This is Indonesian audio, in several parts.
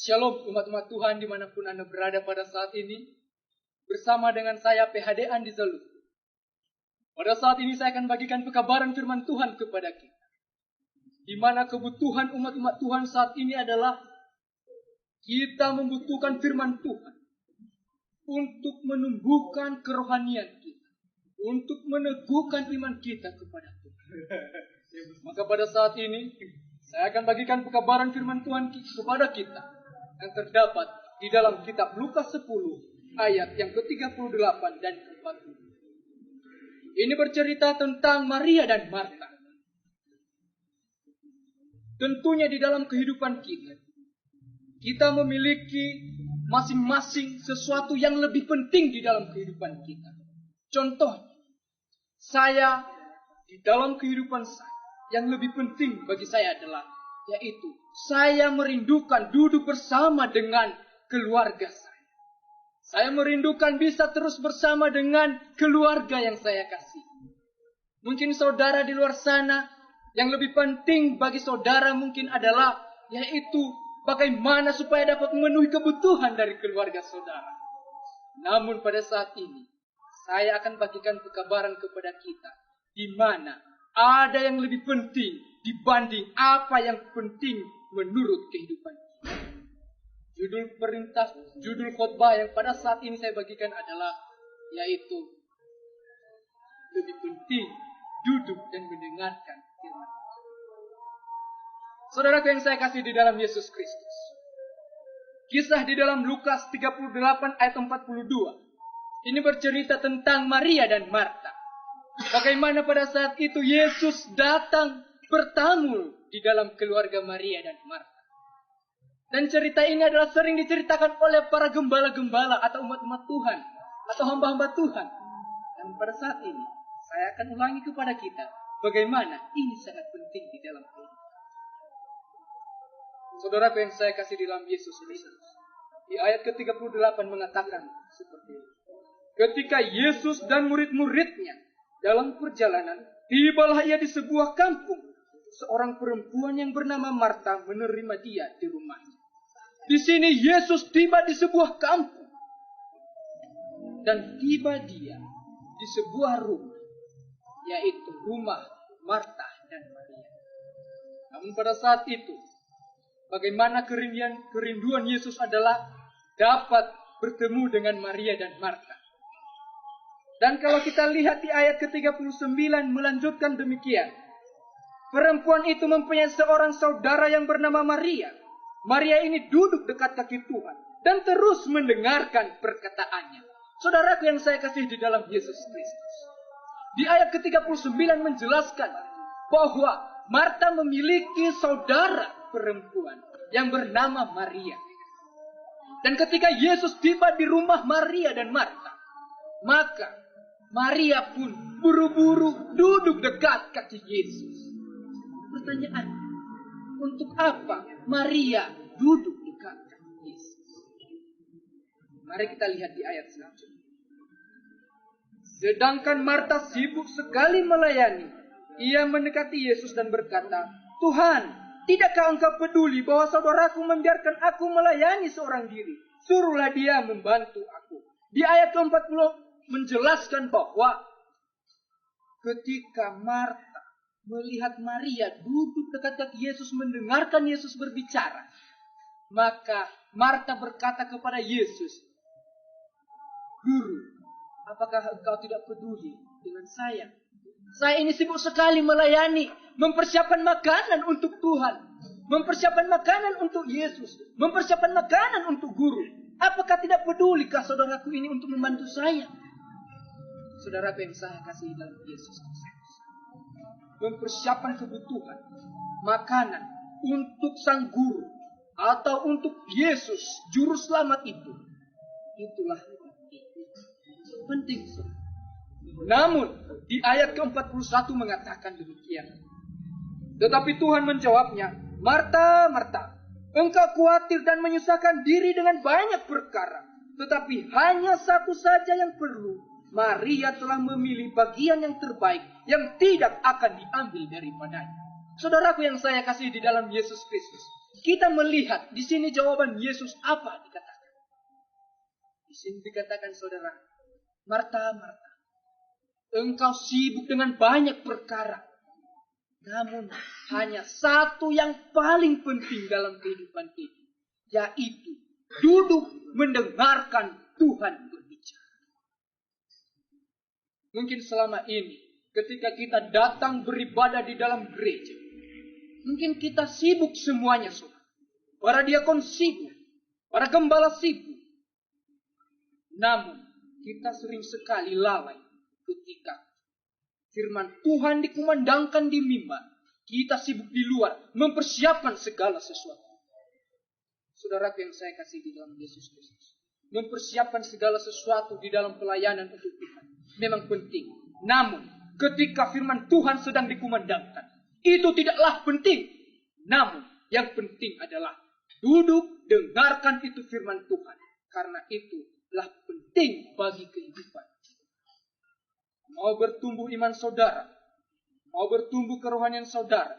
Shalom umat-umat Tuhan dimanapun Anda berada pada saat ini. Bersama dengan saya PHD Andi Zalu. Pada saat ini saya akan bagikan pekabaran firman Tuhan kepada kita. Di mana kebutuhan umat-umat Tuhan saat ini adalah kita membutuhkan firman Tuhan untuk menumbuhkan kerohanian kita, untuk meneguhkan iman kita kepada Tuhan. Maka pada saat ini saya akan bagikan pekabaran firman Tuhan kepada kita yang terdapat di dalam kitab Lukas 10 ayat yang ke-38 dan ke-40. Ini bercerita tentang Maria dan Marta. Tentunya di dalam kehidupan kita, kita memiliki masing-masing sesuatu yang lebih penting di dalam kehidupan kita. Contoh, saya di dalam kehidupan saya, yang lebih penting bagi saya adalah, yaitu saya merindukan duduk bersama dengan keluarga saya. Saya merindukan bisa terus bersama dengan keluarga yang saya kasih. Mungkin saudara di luar sana, yang lebih penting bagi saudara mungkin adalah, yaitu bagaimana supaya dapat memenuhi kebutuhan dari keluarga saudara. Namun pada saat ini, saya akan bagikan pekabaran kepada kita, di mana ada yang lebih penting dibanding apa yang penting menurut kehidupan kita. Judul khotbah yang pada saat ini saya bagikan adalah, yaitu lebih penting duduk dan mendengarkan firman Tuhan. Saudaraku yang saya kasih di dalam Yesus Kristus, kisah di dalam Lukas 38 ayat 42 ini bercerita tentang Maria dan Marta. Bagaimana pada saat itu Yesus datang bertamu di dalam keluarga Maria dan Marta. Dan cerita ini adalah sering diceritakan oleh para gembala-gembala atau umat-umat Tuhan, atau hamba-hamba Tuhan. Dan pada saat ini, saya akan ulangi kepada kita, bagaimana ini sangat penting di dalam kehidupan. Saudaraku yang saya kasih di dalam Yesus Kristus, di ayat ke-38 mengatakan seperti ini. Ketika Yesus dan murid-muridnya dalam perjalanan, tibalah ia di sebuah kampung. Seorang perempuan yang bernama Marta menerima dia di rumahnya. Di sini Yesus tiba di sebuah kampung. Dan tiba dia di sebuah rumah, yaitu rumah Marta dan Maria. Namun pada saat itu, bagaimana kerinduan Yesus adalah dapat bertemu dengan Maria dan Marta. Dan kalau kita lihat di ayat ke-39 melanjutkan demikian. Perempuan itu mempunyai seorang saudara yang bernama Maria. Maria ini duduk dekat kaki Tuhan dan terus mendengarkan perkataannya. Saudaraku yang saya kasih di dalam Yesus Kristus, di ayat ke-39 menjelaskan bahwa Marta memiliki saudara perempuan yang bernama Maria. Dan ketika Yesus tiba di rumah Maria dan Marta, maka Maria pun buru-buru duduk dekat kaki Yesus. Pertanyaan, untuk apa Maria duduk dekat kaki Yesus? Mari kita lihat di ayat selanjutnya. Sedangkan Marta sibuk sekali melayani. Ia mendekati Yesus dan berkata, Tuhan, tidakkah engkau peduli bahwa saudaraku membiarkan aku melayani seorang diri? Suruhlah dia membantu aku. Di ayat ke-40 menjelaskan bahwa ketika Marta melihat Maria duduk dekat kaki Yesus mendengarkan Yesus berbicara, maka Marta berkata kepada Yesus, Guru, apakah engkau tidak peduli dengan saya? Saya ini sibuk sekali melayani, mempersiapkan makanan untuk Tuhan, mempersiapkan makanan untuk Yesus, mempersiapkan makanan untuk Guru. Apakah tidak pedulikah saudaraku ini untuk membantu saya? Saudaraku yang saya kasih dalam Yesus Kristus, mempersiapkan kebutuhan makanan untuk sang guru atau untuk Yesus juru selamat itu, itulah penting. Namun di ayat ke-41 mengatakan demikian. Tetapi Tuhan menjawabnya, Marta, Marta, engkau khawatir dan menyusahkan diri dengan banyak perkara, tetapi hanya satu saja yang perlu. Maria telah memilih bagian yang terbaik yang tidak akan diambil daripadanya. Saudaraku yang saya kasih di dalam Yesus Kristus, Kita melihat di sini jawaban Yesus apa dikatakan. Di sini dikatakan, saudara, Marta, Marta, engkau sibuk dengan banyak perkara. Namun hanya satu yang paling penting dalam kehidupan ini, yaitu duduk mendengarkan Tuhan berbicara. Mungkin selama ini ketika kita datang beribadah di dalam gereja, mungkin kita sibuk semuanya, saudara. Para diakon sibuk, para gembala sibuk. Namun kita sering sekali lalai ketika firman Tuhan dikumandangkan di mimbar. Kita sibuk di luar mempersiapkan segala sesuatu. Saudaraku yang saya kasih di dalam Yesus Kristus, mempersiapkan segala sesuatu di dalam pelayanan untuk Tuhan memang penting. Namun ketika firman Tuhan sedang dikumandangkan, itu tidaklah penting. Namun yang penting adalah duduk dengarkan itu firman Tuhan, karena itulah penting bagi kehidupan. Mau bertumbuh iman saudara, mau bertumbuh kerohanian saudara,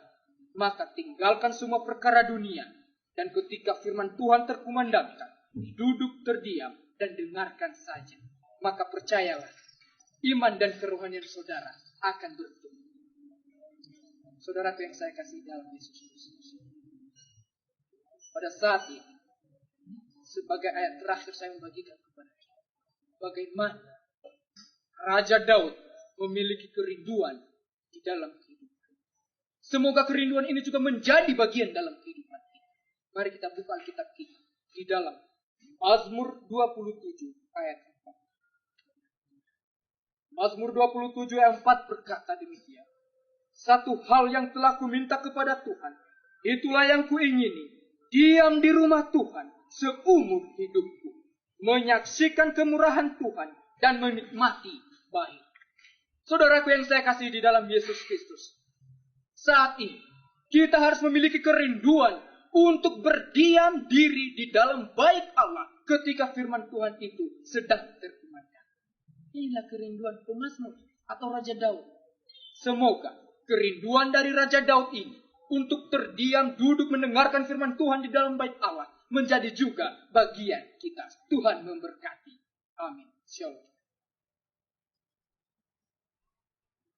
maka tinggalkan semua perkara dunia. Dan ketika firman Tuhan terkumandangkan, duduk terdiam dan dengarkan saja. Maka percayalah, iman dan kerohanian saudara akan bertumbuh. Saudara yang saya kasih dalam Yesus Kristus, pada saat ini, sebagai ayat terakhir saya membagikan kepada kita, bagaimana Raja Daud memiliki kerinduan di dalam kehidupan. Semoga kerinduan ini juga menjadi bagian dalam kehidupan kita. Mari kita buka Alkitab kita di dalam Mazmur 27 ayat 4. Mazmur 27 ayat 4 berkata demikian. Satu hal yang telah kuminta kepada Tuhan, itulah yang kuingini, diam di rumah Tuhan seumur hidupku, menyaksikan kemurahan Tuhan dan menikmati baik. Saudaraku yang saya kasih di dalam Yesus Kristus, saat ini kita harus memiliki kerinduan untuk berdiam diri di dalam bait Allah ketika firman Tuhan itu sedang terkumandang. Inilah kerinduan pemazmur atau Raja Daud. Semoga kerinduan dari Raja Daud ini untuk terdiam duduk mendengarkan firman Tuhan di dalam bait Allah menjadi juga bagian kita. Tuhan memberkati. Amin. Shalom.